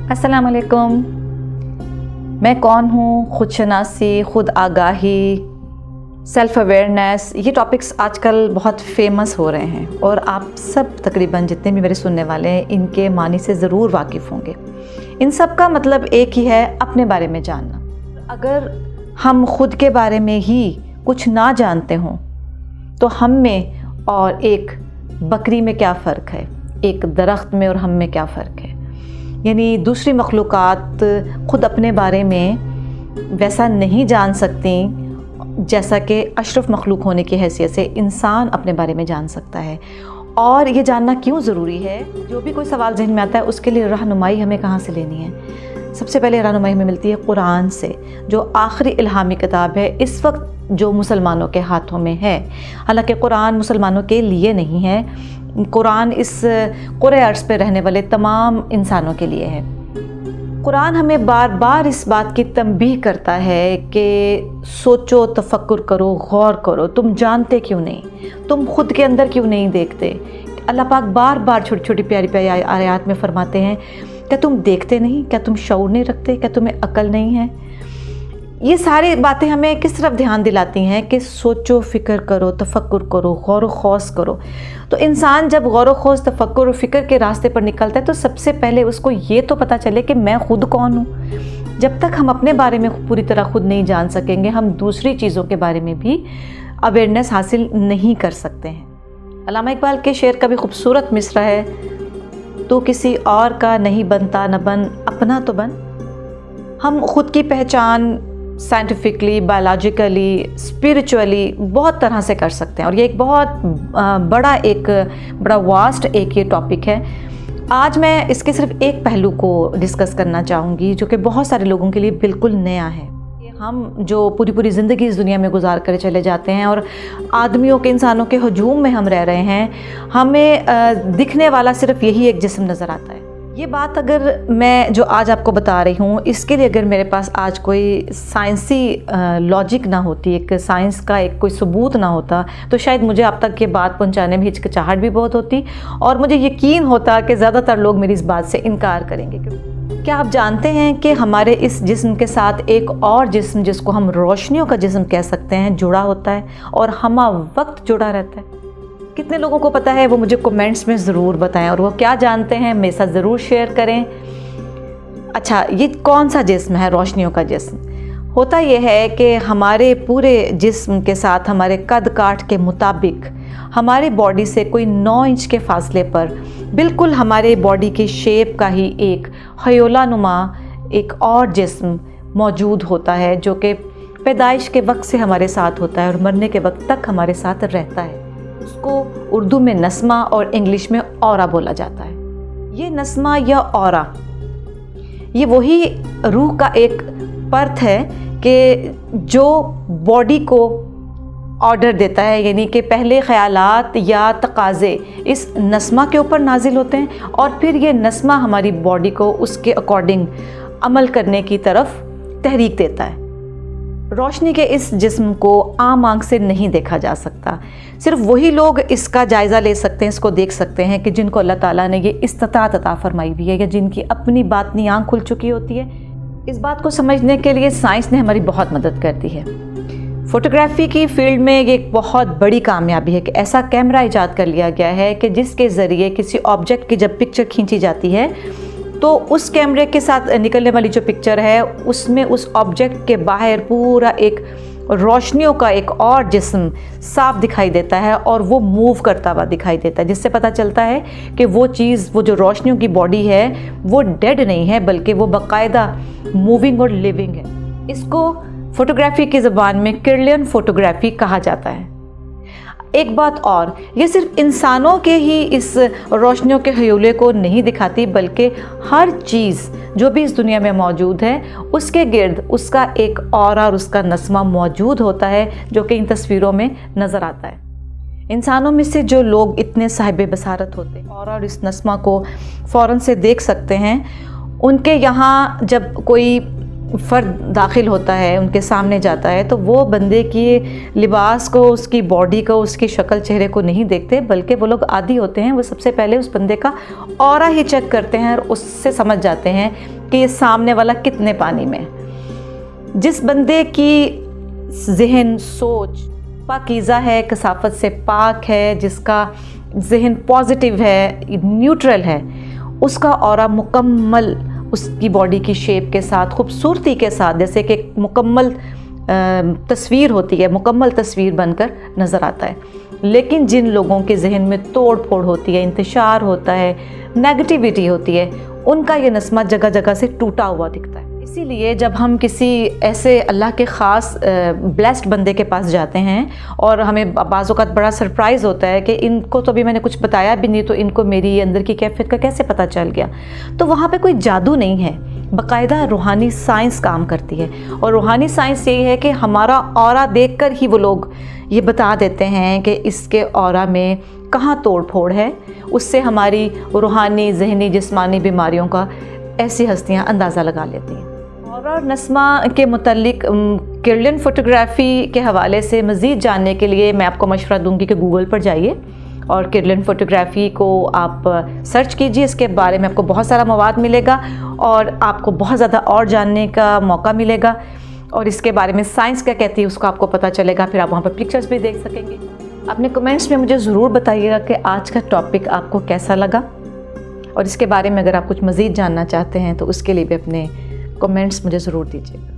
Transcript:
अस्सलाम वालेकुम। मैं कौन हूँ, खुद शनासी, खुद आगाही, सेल्फ़ अवेयरनेस, ये टॉपिक्स आजकल बहुत फेमस हो रहे हैं और आप सब तकरीबन जितने भी मेरे सुनने वाले हैं इनके मानी से ज़रूर वाकिफ़ होंगे। इन सब का मतलब एक ही है, अपने बारे में जानना। अगर हम खुद के बारे में ही कुछ ना जानते हों तो हम में और एक बकरी में क्या फ़र्क है, एक दरख्त में और हम में क्या फ़र्क है। यानी दूसरी मखलूक़ात ख़ुद अपने बारे में वैसा नहीं जान सकती जैसा कि अशरफ मखलूक होने की हैसियत से इंसान अपने बारे में जान सकता है। और ये जानना क्यों ज़रूरी है, जो भी कोई सवाल ज़हन में आता है उसके लिए रहनुमाई हमें कहाँ से लेनी है। सबसे पहले रहनुमाई हमें मिलती है कुरान से, जो आखिरी इल्हामी किताब है इस वक्त जो मुसलमानों के हाथों में है। हालांकि कुरान मुसलमानों के लिए नहीं है, कुरान इस कुरे अर्ज़ पे रहने वाले तमाम इंसानों के लिए है। कुरान हमें बार बार इस बात की तंबीह करता है कि सोचो, तफक्कुर करो, गौर करो। तुम जानते क्यों नहीं, तुम खुद के अंदर क्यों नहीं देखते। अल्लाह पाक बार बार छोटी छोटी प्यारी प्यारी आयत में फरमाते हैं, क्या तुम देखते नहीं, क्या तुम शऊर नहीं रखते, क्या तुम्हें अकल नहीं है। ये सारी बातें हमें किस तरफ ध्यान दिलाती हैं कि सोचो, फ़िक्र करो, तफक्कुर करो, गौर व खौस करो। तो इंसान जब गौर व खौस, तफक्कुर और फ़िक्र के रास्ते पर निकलता है तो सबसे पहले उसको ये तो पता चले कि मैं खुद कौन हूँ। जब तक हम अपने बारे में पूरी तरह खुद नहीं जान सकेंगे, हम दूसरी चीज़ों के बारे में भी अवेयरनेस हासिल नहीं कर सकते हैं। अल्लामा इकबाल के शेर का भी खूबसूरत मिसरा है, तू किसी और का नहीं बनता, न बन अपना तो बन। हम खुद की पहचान साइंटिफिकली, बायोलॉजिकली, स्पिरिचुअली बहुत तरह से कर सकते हैं और ये एक बहुत बड़ा वास्ट एक ये टॉपिक है। आज मैं इसके सिर्फ एक पहलू को डिस्कस करना चाहूँगी जो कि बहुत सारे लोगों के लिए बिल्कुल नया है। हम जो पूरी ज़िंदगी इस दुनिया में गुजार कर चले जाते हैं और आदमियों के, इंसानों के हजूम में हम रह रहे हैं, हमें दिखने वाला सिर्फ यही एक जिस्म नज़र आता है। ये बात अगर मैं जो आज आपको बता रही हूँ, इसके लिए अगर मेरे पास आज कोई साइंसी लॉजिक ना होती, एक साइंस का एक कोई सबूत ना होता, तो शायद मुझे आप तक ये बात पहुँचाने में हिचकिचाहट भी बहुत होती और मुझे यकीन होता कि ज़्यादातर लोग मेरी इस बात से इनकार करेंगे। क्या आप जानते हैं कि हमारे इस जिस्म के साथ एक और जिस्म, जिसको हम रोशनियों का जिस्म कह सकते हैं, जुड़ा होता है और हमा वक्त जुड़ा रहता है। कितने लोगों को पता है वो मुझे कमेंट्स में ज़रूर बताएं, और वो क्या जानते हैं मेरे साथ ज़रूर शेयर करें। अच्छा, ये कौन सा जिस्म है रोशनियों का जिस्म? होता यह है कि हमारे पूरे जिस्म के साथ हमारे कद काठ के मुताबिक हमारे बॉडी से कोई 9 इंच के फासले पर बिल्कुल हमारे बॉडी की शेप का ही एक हयोला नुमा एक और जिस्म मौजूद होता है, जो कि पैदाइश के वक्त से हमारे साथ होता है और मरने के वक्त तक हमारे साथ रहता है। उसको उर्दू में नस्मा और इंग्लिश में औरा बोला जाता है। ये नस्मा या औरा, ये वही रूह का एक परत है कि जो बॉडी को ऑर्डर देता है, यानी कि पहले ख्यालात या तकाज़े इस नस्मा के ऊपर नाजिल होते हैं और फिर ये नस्मा हमारी बॉडी को उसके अकॉर्डिंग अमल करने की तरफ तहरीक देता है। रोशनी के इस जिस्म को आम आंख से नहीं देखा जा सकता। सिर्फ वही लोग इसका जायज़ा ले सकते हैं, इसको देख सकते हैं कि जिनको अल्लाह ताला ने ये इस्तिताअत अता फरमाई हुई है या जिनकी अपनी बातनी आँख खुल चुकी होती है। इस बात को समझने के लिए साइंस ने हमारी बहुत मदद कर दी है। फ़ोटोग्राफ़ी की फ़ील्ड में ये एक बहुत बड़ी कामयाबी है कि ऐसा कैमरा इजाद कर लिया गया है कि जिसके ज़रिए किसी ऑब्जेक्ट की जब पिक्चर खींची जाती है तो उस कैमरे के साथ निकलने वाली जो पिक्चर है उसमें उस ऑब्जेक्ट के बाहर पूरा एक रोशनियों का एक और जिस्म साफ दिखाई देता है और वो मूव करता हुआ दिखाई देता है, जिससे पता चलता है कि वो चीज़, वो जो रोशनियों की बॉडी है वो डेड नहीं है बल्कि वो बाकायदा मूविंग और लिविंग है। इसको फ़ोटोग्राफ़ी की ज़बान में किर्लियन फ़ोटोग्राफ़ी कहा जाता है। एक बात और, ये सिर्फ इंसानों के ही इस रोशनियों के हयूले को नहीं दिखाती, बल्कि हर चीज़ जो भी इस दुनिया में मौजूद है उसके गिर्द उसका एक औरा और उसका नस्मा मौजूद होता है, जो कि इन तस्वीरों में नज़र आता है। इंसानों में से जो लोग इतने साहिब बसारत होते हैं और इस नस्मा को फ़ौरन से देख सकते हैं, उनके यहाँ जब कोई फ़र्द दाखिल होता है, उनके सामने जाता है, तो वो बंदे की लिबास को, उसकी बॉडी को, उसकी शक्ल चेहरे को नहीं देखते, बल्कि वो लोग आदी होते हैं, वो सबसे पहले उस बंदे का ऑरा ही चेक करते हैं और उससे समझ जाते हैं کہ یہ سامنے والا کتنے پانی میں ہے۔ جس بندے کی ذہن سوچ پاکیزہ ہے، کثافت سے پاک ہے، جس کا ذہن پازیٹیو ہے، نیوٹرل ہے، اس کا اورا مکمل اس کی باڈی کی شیپ کے ساتھ، خوبصورتی کے ساتھ، جیسے کہ ایک مکمل تصویر ہوتی ہے، مکمل تصویر بن کر نظر آتا ہے۔ لیکن جن لوگوں کے ذہن میں توڑ پھوڑ ہوتی ہے، انتشار ہوتا ہے، نیگیٹیوٹی ہوتی ہے، ان کا یہ نسمہ جگہ جگہ سے ٹوٹا ہوا دکھتا ہے۔ اسی لیے جب ہم کسی ایسے اللہ کے خاص بلیسڈ بندے کے پاس جاتے ہیں اور ہمیں بعض اوقات بڑا سرپرائز ہوتا ہے کہ ان کو تو ابھی میں نے کچھ بتایا بھی نہیں، تو ان کو میری اندر کی کیفیت کا کیسے پتہ چل گیا، تو وہاں پہ کوئی جادو نہیں ہے، باقاعدہ روحانی سائنس کام کرتی ہے۔ اور روحانی سائنس یہی ہے کہ ہمارا اورا دیکھ کر ہی وہ لوگ یہ بتا دیتے ہیں کہ اس کے اورا میں کہاں توڑ پھوڑ ہے، اس سے ہماری روحانی، ذہنی، جسمانی بیماریوں کا ایسی ہستیاں اندازہ لگا لیتی ہیں۔ اور نسمہ کے متعلق کرلین فوٹوگرافی کے حوالے سے مزید جاننے کے لیے میں آپ کو مشورہ دوں گی کہ گوگل پر جائیے اور کرلین فوٹوگرافی کو آپ سرچ کیجئے۔ اس کے بارے میں آپ کو بہت سارا مواد ملے گا اور آپ کو بہت زیادہ اور جاننے کا موقع ملے گا، اور اس کے بارے میں سائنس کیا کہتی ہے اس کو آپ کو پتہ چلے گا، پھر آپ وہاں پر پکچرز بھی دیکھ سکیں گے۔ اپنے کمنٹس میں مجھے ضرور بتائیے گا کہ آج کا ٹاپک آپ کو کیسا لگا، اور اس کے بارے میں اگر آپ کچھ مزید جاننا چاہتے ہیں تو اس کے لیے بھی اپنے کمنٹس مجھے ضرور دیجیے گا۔